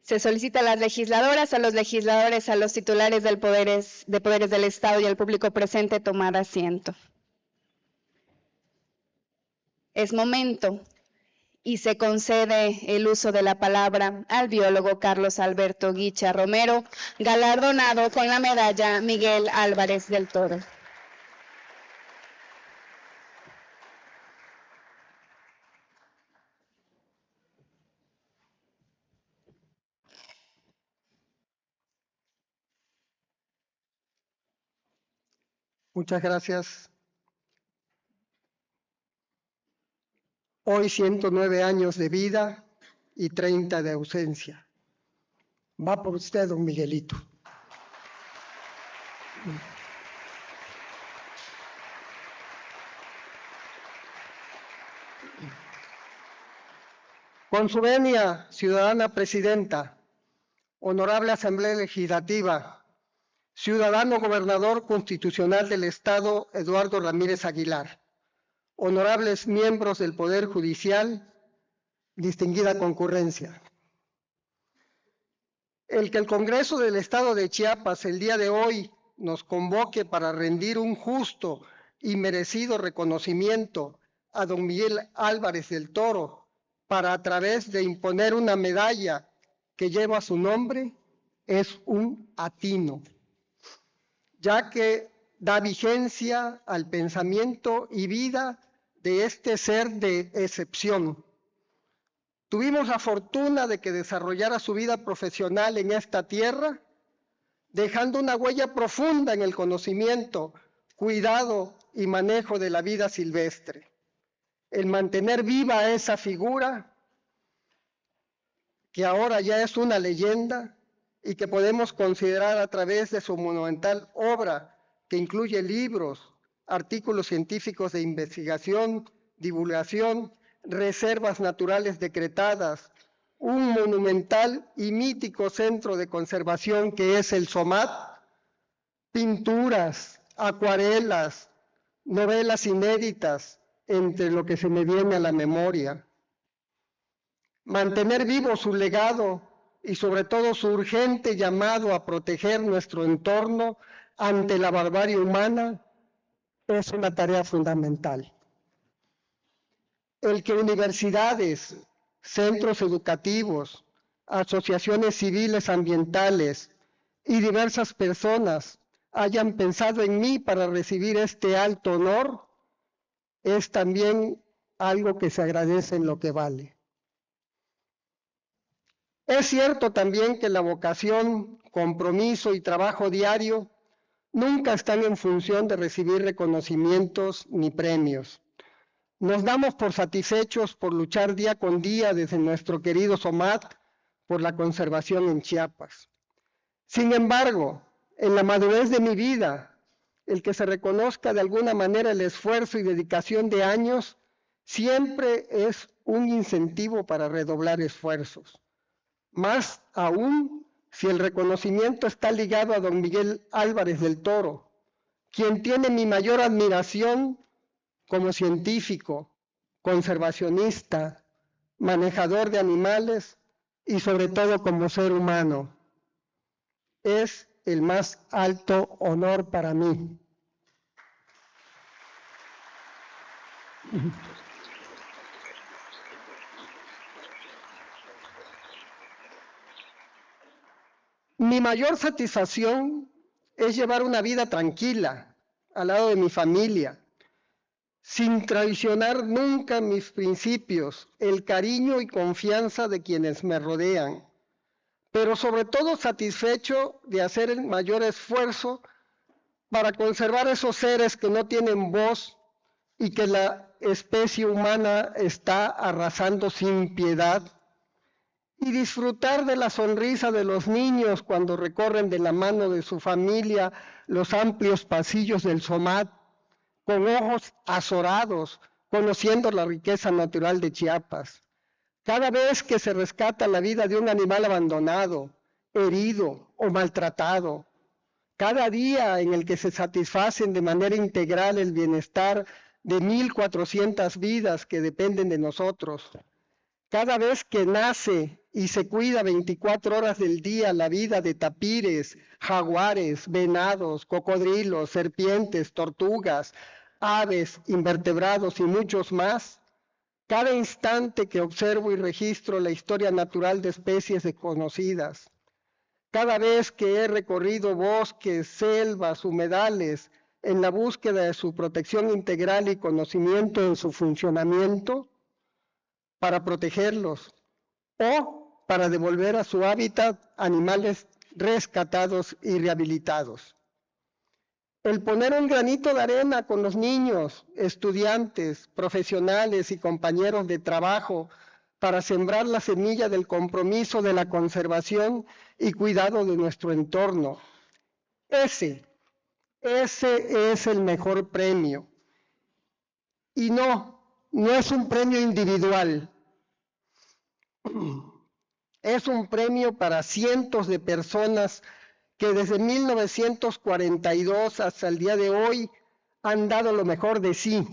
Se solicita a las legisladoras, a los legisladores, a los titulares de poderes del Estado y al público presente tomar asiento. Es momento y se concede el uso de la palabra al biólogo Carlos Alberto Guichard Romero, galardonado con la medalla Miguel Álvarez del Toro. Muchas gracias. Hoy 109 años de vida y 30 de ausencia. Va por usted, don Miguelito. Con su venia, ciudadana presidenta, honorable Asamblea Legislativa, ciudadano gobernador constitucional del Estado, Eduardo Ramírez Aguilar, honorables miembros del Poder Judicial, distinguida concurrencia. El que el Congreso del Estado de Chiapas el día de hoy nos convoque para rendir un justo y merecido reconocimiento a don Miguel Álvarez del Toro, para a través de imponer una medalla que lleva su nombre, es un atino, ya que da vigencia al pensamiento y vida de este ser de excepción. Tuvimos la fortuna de que desarrollara su vida profesional en esta tierra, dejando una huella profunda en el conocimiento, cuidado y manejo de la vida silvestre. El mantener viva esa figura, que ahora ya es una leyenda y que podemos considerar a través de su monumental obra, que incluye libros, artículos científicos de investigación, divulgación, reservas naturales decretadas, un monumental y mítico centro de conservación que es el SOMAT, pinturas, acuarelas, novelas inéditas, entre lo que se me viene a la memoria. Mantener vivo su legado y sobre todo su urgente llamado a proteger nuestro entorno ante la barbarie humana es una tarea fundamental. El que universidades, centros educativos, asociaciones civiles ambientales y diversas personas hayan pensado en mí para recibir este alto honor es también algo que se agradece en lo que vale. Es cierto también que la vocación, compromiso y trabajo diario nunca están en función de recibir reconocimientos ni premios. Nos damos por satisfechos por luchar día con día desde nuestro querido SOMAT por la conservación en Chiapas. Sin embargo, en la madurez de mi vida, el que se reconozca de alguna manera el esfuerzo y dedicación de años siempre es un incentivo para redoblar esfuerzos. Más aún si el reconocimiento está ligado a don Miguel Álvarez del Toro, quien tiene mi mayor admiración como científico, conservacionista, manejador de animales y sobre todo como ser humano. Es el más alto honor para mí. Mi mayor satisfacción es llevar una vida tranquila al lado de mi familia, sin traicionar nunca mis principios, el cariño y confianza de quienes me rodean, pero sobre todo satisfecho de hacer el mayor esfuerzo para conservar esos seres que no tienen voz y que la especie humana está arrasando sin piedad, y disfrutar de la sonrisa de los niños cuando recorren de la mano de su familia los amplios pasillos del SOMAT, con ojos azorados, conociendo la riqueza natural de Chiapas. Cada vez que se rescata la vida de un animal abandonado, herido o maltratado, cada día en el que se satisfacen de manera integral el bienestar de 1,400 vidas que dependen de nosotros, cada vez que nace y se cuida 24 horas del día la vida de tapires, jaguares, venados, cocodrilos, serpientes, tortugas, aves, invertebrados y muchos más, cada instante que observo y registro la historia natural de especies desconocidas, cada vez que he recorrido bosques, selvas, humedales, en la búsqueda de su protección integral y conocimiento en su funcionamiento, para protegerlos o para devolver a su hábitat animales rescatados y rehabilitados. El poner un granito de arena con los niños, estudiantes, profesionales y compañeros de trabajo para sembrar la semilla del compromiso de la conservación y cuidado de nuestro entorno. Ese es el mejor premio. Y no es un premio individual. Es un premio para cientos de personas que desde 1942 hasta el día de hoy han dado lo mejor de sí.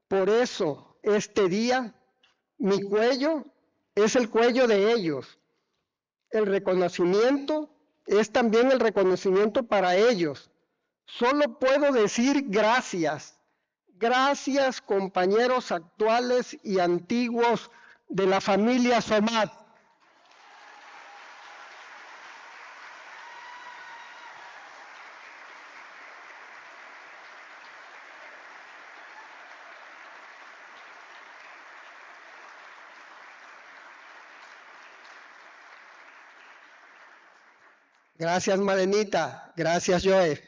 Por eso, este día, mi cuello es el cuello de ellos. El reconocimiento es también el reconocimiento para ellos. Solo puedo decir gracias. Gracias, compañeros actuales y antiguos de la familia Somat. Gracias, Marenita. Gracias, Joe.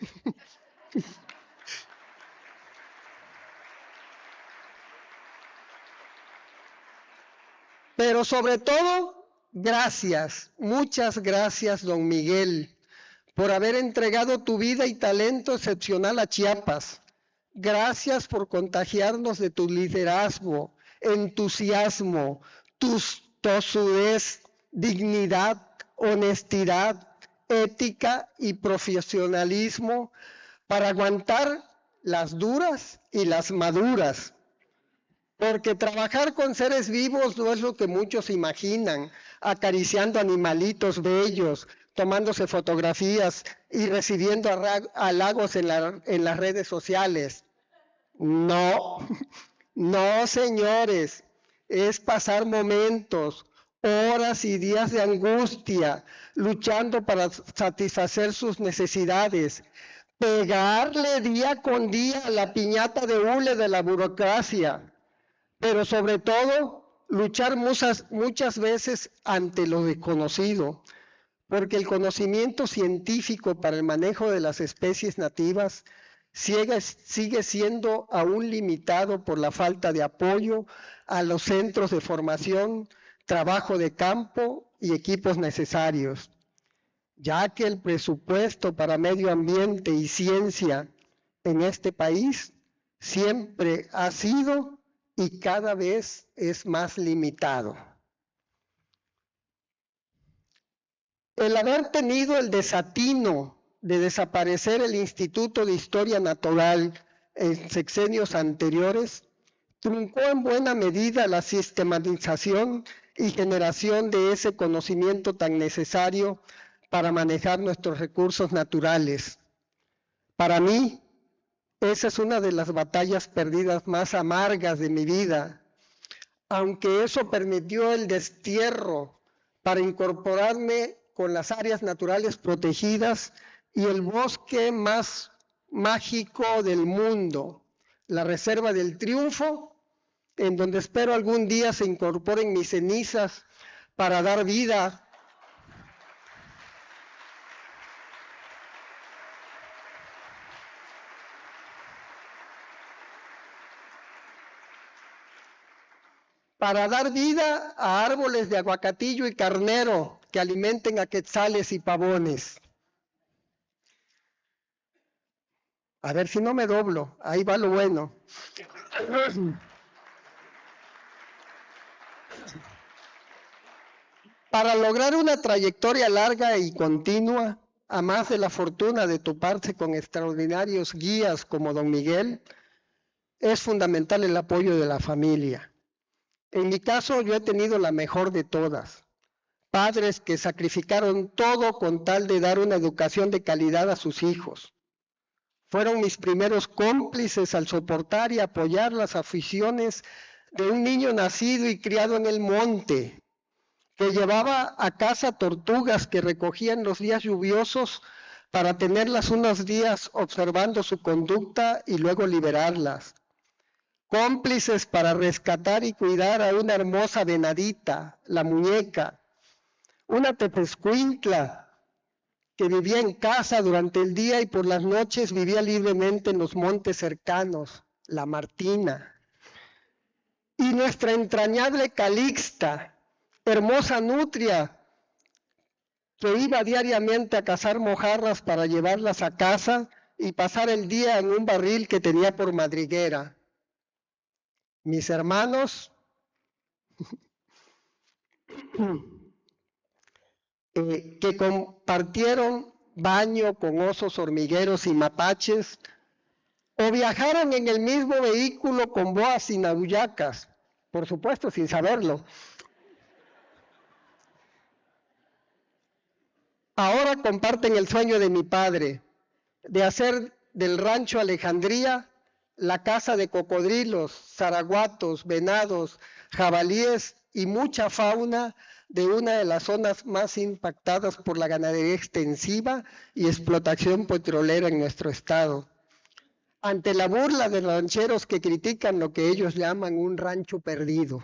Pero sobre todo, gracias, muchas gracias, don Miguel, por haber entregado tu vida y talento excepcional a Chiapas. Gracias por contagiarnos de tu liderazgo, entusiasmo, tosudez, dignidad, honestidad, ética y profesionalismo para aguantar las duras y las maduras. Porque trabajar con seres vivos no es lo que muchos imaginan, acariciando animalitos bellos, tomándose fotografías y recibiendo halagos en las redes sociales. No, no, señores, es pasar momentos, horas y días de angustia, luchando para satisfacer sus necesidades, pegarle día con día a la piñata de hule de la burocracia, pero sobre todo luchar muchas veces ante lo desconocido, porque el conocimiento científico para el manejo de las especies nativas sigue siendo aún limitado por la falta de apoyo a los centros de formación, trabajo de campo y equipos necesarios, ya que el presupuesto para medio ambiente y ciencia en este país siempre ha sido y cada vez es más limitado. El haber tenido el desatino de desaparecer el Instituto de Historia Natural en sexenios anteriores, truncó en buena medida la sistematización y generación de ese conocimiento tan necesario para manejar nuestros recursos naturales. Para mí, esa es una de las batallas perdidas más amargas de mi vida, aunque eso permitió el destierro para incorporarme con las áreas naturales protegidas y el bosque más mágico del mundo, la Reserva del Triunfo, en donde espero algún día se incorporen mis cenizas para dar vida a árboles de aguacatillo y carnero que alimenten a quetzales y pavones. A ver si no me doblo, ahí va lo bueno. Para lograr una trayectoria larga y continua, a más de la fortuna de toparse con extraordinarios guías como don Miguel, es fundamental el apoyo de la familia. En mi caso, yo he tenido la mejor de todas. Padres que sacrificaron todo con tal de dar una educación de calidad a sus hijos. Fueron mis primeros cómplices al soportar y apoyar las aficiones de un niño nacido y criado en el monte, que llevaba a casa tortugas que recogía en los días lluviosos para tenerlas unos días observando su conducta y luego liberarlas. Cómplices para rescatar y cuidar a una hermosa venadita, la muñeca, una tepezcuintla que vivía en casa durante el día y por las noches vivía libremente en los montes cercanos, la Martina. Y nuestra entrañable Calixta, hermosa nutria, que iba diariamente a cazar mojarras para llevarlas a casa y pasar el día en un barril que tenía por madriguera. Mis hermanos, que compartieron baño con osos hormigueros y mapaches, o viajaron en el mismo vehículo con boas y nabuyacas, por supuesto sin saberlo. Ahora comparten el sueño de mi padre, de hacer del rancho Alejandría la casa de cocodrilos, zaraguatos, venados, jabalíes y mucha fauna de una de las zonas más impactadas por la ganadería extensiva y explotación petrolera en nuestro estado. Ante la burla de los rancheros que critican lo que ellos llaman un rancho perdido.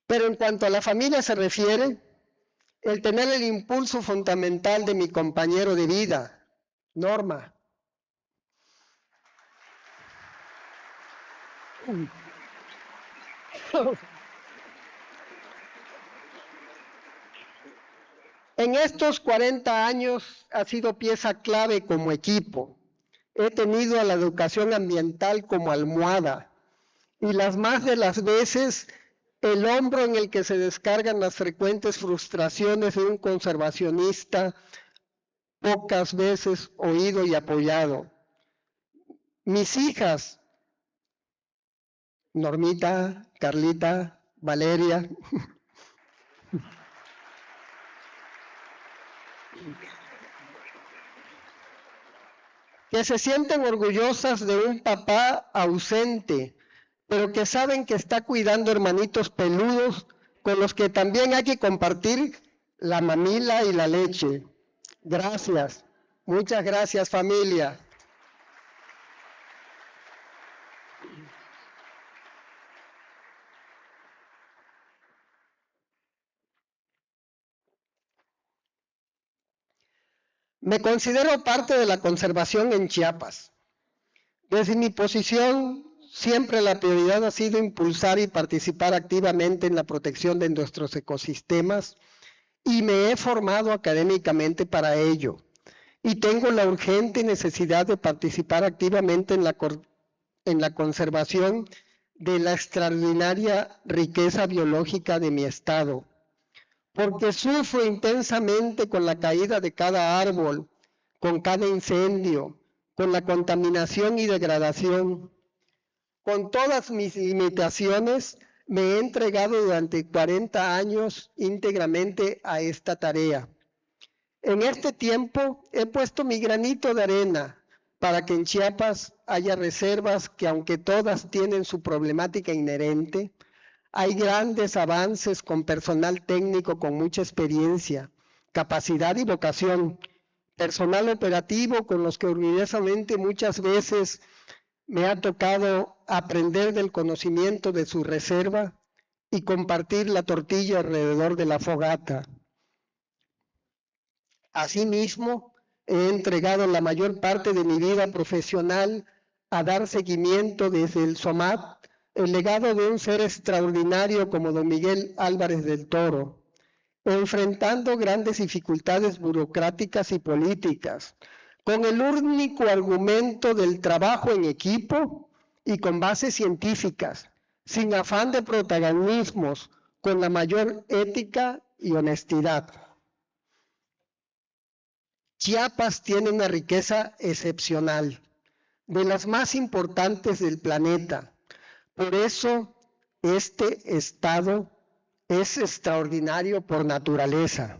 Pero en cuanto a la familia se refiere, el tener el impulso fundamental de mi compañero de vida, Norma. En estos 40 años ha sido pieza clave como equipo. He tenido a la educación ambiental como almohada y las más de las veces el hombro en el que se descargan las frecuentes frustraciones de un conservacionista, pocas veces oído y apoyado. Mis hijas, Normita, Carlita, Valeria, que se sienten orgullosas de un papá ausente, pero que saben que está cuidando hermanitos peludos con los que también hay que compartir la mamila y la leche. Gracias, muchas gracias familia. Me considero parte de la conservación en Chiapas. Desde mi posición, siempre la prioridad ha sido impulsar y participar activamente en la protección de nuestros ecosistemas y me he formado académicamente para ello. Y tengo la urgente necesidad de participar activamente en la conservación de la extraordinaria riqueza biológica de mi estado. Porque sufro intensamente con la caída de cada árbol, con cada incendio, con la contaminación y degradación. Con todas mis limitaciones, me he entregado durante 40 años íntegramente a esta tarea. En este tiempo he puesto mi granito de arena para que en Chiapas haya reservas que, aunque todas tienen su problemática inherente, hay grandes avances con personal técnico con mucha experiencia, capacidad y vocación, personal operativo con los que orgullosamente muchas veces me ha tocado aprender del conocimiento de su reserva y compartir la tortilla alrededor de la fogata. Asimismo, he entregado la mayor parte de mi vida profesional a dar seguimiento desde el SOMAT, el legado de un ser extraordinario como don Miguel Álvarez del Toro, enfrentando grandes dificultades burocráticas y políticas, con el único argumento del trabajo en equipo y con bases científicas, sin afán de protagonismos, con la mayor ética y honestidad. Chiapas tiene una riqueza excepcional, de las más importantes del planeta. Por eso, este estado es extraordinario por naturaleza.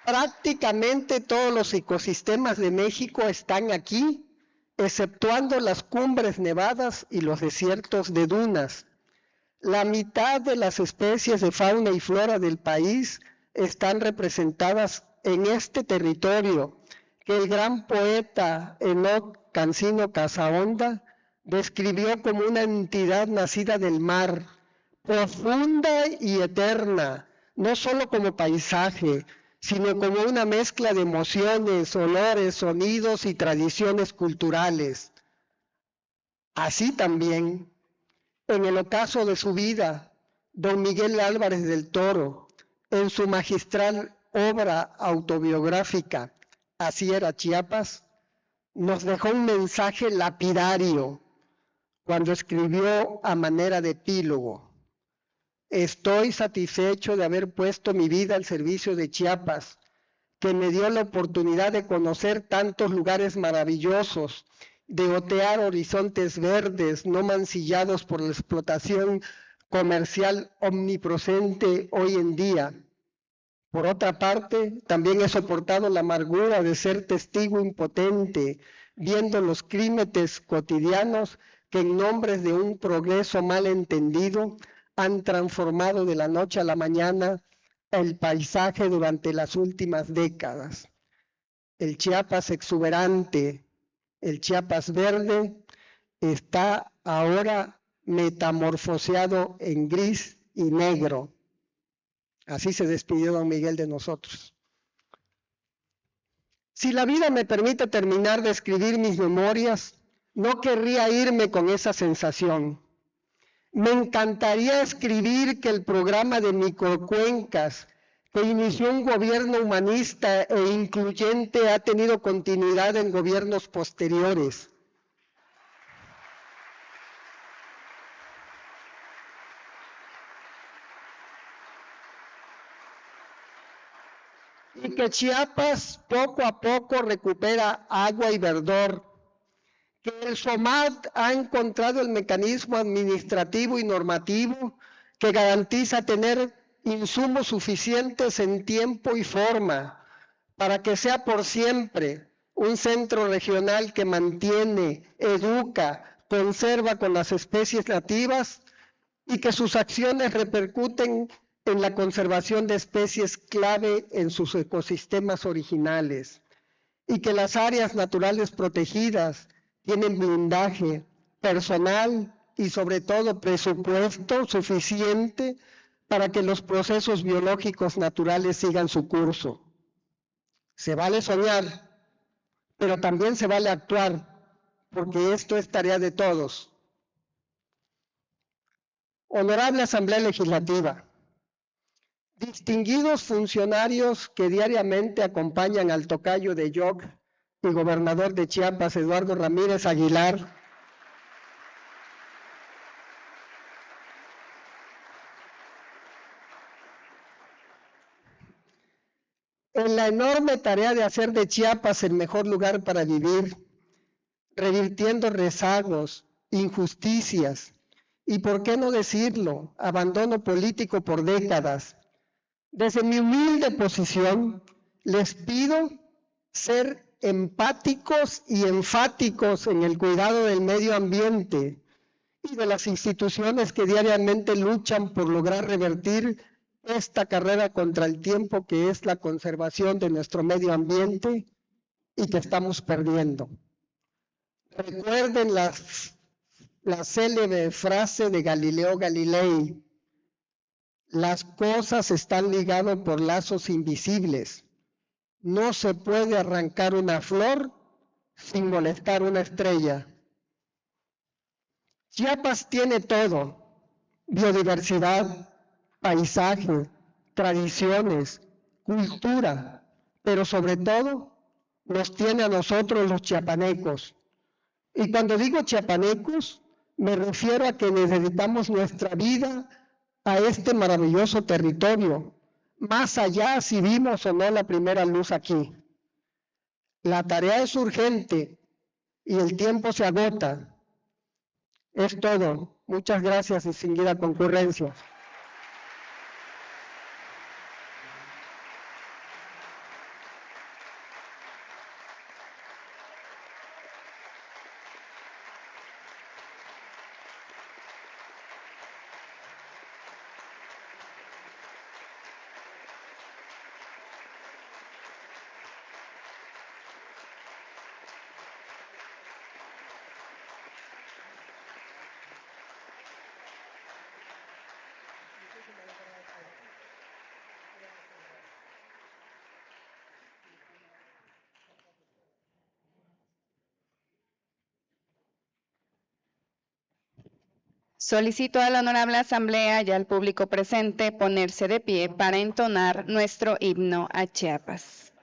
Prácticamente todos los ecosistemas de México están aquí, exceptuando las cumbres nevadas y los desiertos de dunas. La mitad de las especies de fauna y flora del país están representadas en este territorio que el gran poeta Enoc Cancino Casaonda describió como una entidad nacida del mar, profunda y eterna, no solo como paisaje, sino como una mezcla de emociones, olores, sonidos y tradiciones culturales. Así también, en el ocaso de su vida, don Miguel Álvarez del Toro, en su magistral obra autobiográfica, Así era Chiapas, nos dejó un mensaje lapidario cuando escribió a manera de epílogo: estoy satisfecho de haber puesto mi vida al servicio de Chiapas, que me dio la oportunidad de conocer tantos lugares maravillosos, de otear horizontes verdes no mancillados por la explotación comercial omnipresente hoy en día. Por otra parte, también he soportado la amargura de ser testigo impotente, viendo los crímenes cotidianos que en nombre de un progreso mal entendido han transformado de la noche a la mañana el paisaje durante las últimas décadas. El Chiapas exuberante, el Chiapas verde, está ahora metamorfoseado en gris y negro. Así se despidió don Miguel de nosotros. Si la vida me permite terminar de escribir mis memorias, no querría irme con esa sensación. Me encantaría escribir que el programa de microcuencas, que inició un gobierno humanista e incluyente, ha tenido continuidad en gobiernos posteriores. Y que Chiapas poco a poco recupera agua y verdor, que el SOMAT ha encontrado el mecanismo administrativo y normativo que garantiza tener insumos suficientes en tiempo y forma para que sea por siempre un centro regional que mantiene, educa, conserva con las especies nativas y que sus acciones repercuten en la conservación de especies clave en sus ecosistemas originales, y que las áreas naturales protegidas tienen blindaje, personal y sobre todo presupuesto suficiente para que los procesos biológicos naturales sigan su curso. Se vale soñar, pero también se vale actuar, porque esto es tarea de todos. Honorable Asamblea Legislativa, distinguidos funcionarios que diariamente acompañan al tocayo de Yoc y gobernador de Chiapas, Eduardo Ramírez Aguilar, en la enorme tarea de hacer de Chiapas el mejor lugar para vivir, revirtiendo rezagos, injusticias y, por qué no decirlo, abandono político por décadas. Desde mi humilde posición, les pido ser empáticos y enfáticos en el cuidado del medio ambiente y de las instituciones que diariamente luchan por lograr revertir esta carrera contra el tiempo, que es la conservación de nuestro medio ambiente y que estamos perdiendo. Recuerden la célebre frase de Galileo Galilei: las cosas están ligadas por lazos invisibles. No se puede arrancar una flor sin molestar una estrella. Chiapas tiene todo: biodiversidad, paisaje, tradiciones, cultura, pero sobre todo nos tiene a nosotros los chiapanecos. Y cuando digo chiapanecos, me refiero a que necesitamos nuestra vida a este maravilloso territorio, más allá si vimos o no la primera luz aquí. La tarea es urgente y el tiempo se agota. Es todo. Muchas gracias, distinguida concurrencia. Solicito a la Honorable Asamblea y al público presente ponerse de pie para entonar nuestro himno a Chiapas.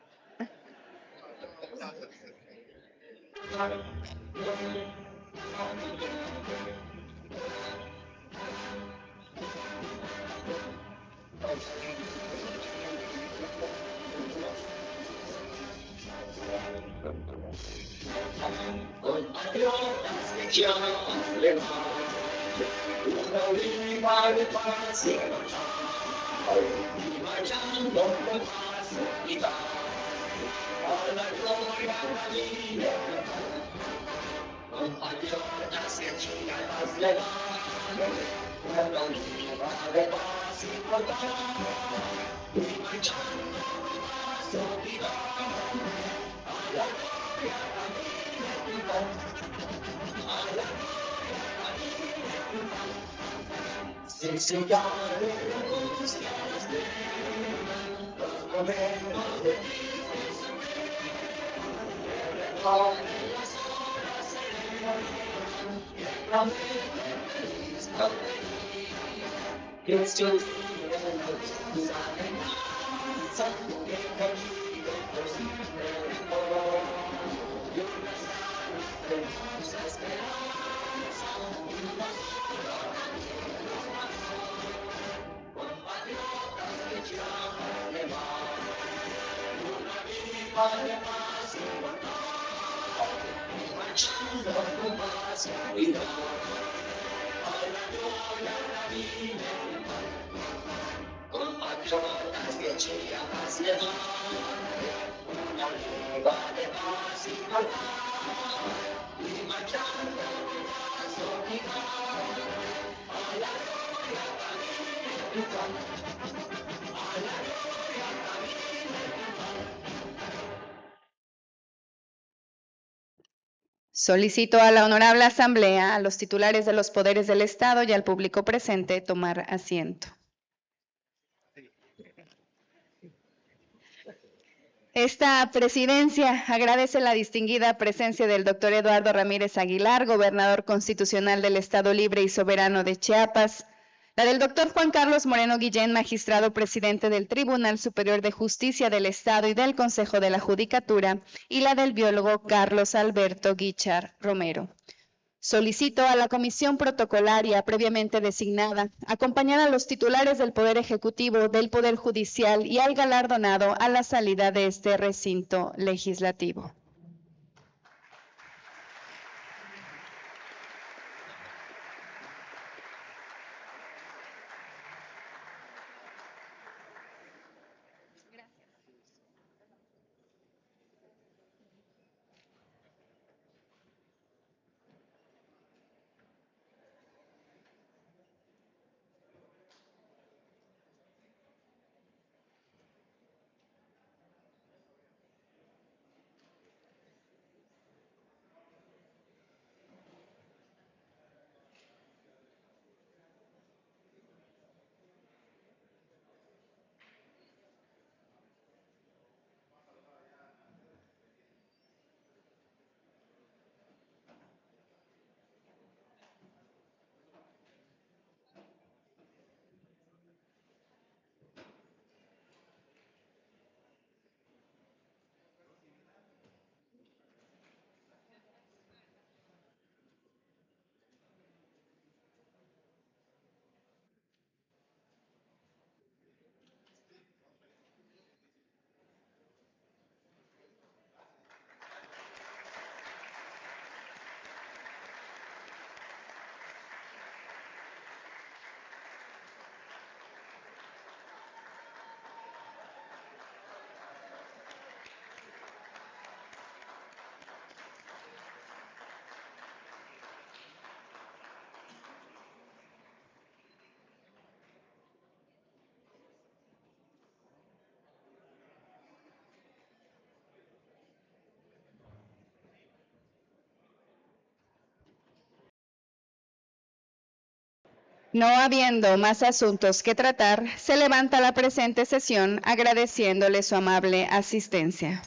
Solicito a la Honorable Asamblea, a los titulares de los poderes del Estado y al público presente tomar asiento. Esta presidencia agradece la distinguida presencia del doctor Eduardo Ramírez Aguilar, gobernador constitucional del Estado Libre y Soberano de Chiapas, la del doctor Juan Carlos Moreno Guillén, magistrado presidente del Tribunal Superior de Justicia del Estado y del Consejo de la Judicatura, y la del biólogo Carlos Alberto Guichard Romero. Solicito a la comisión protocolaria previamente designada acompañar a los titulares del Poder Ejecutivo, del Poder Judicial y al galardonado a la salida de este recinto legislativo. No habiendo más asuntos que tratar, se levanta la presente sesión agradeciéndole su amable asistencia.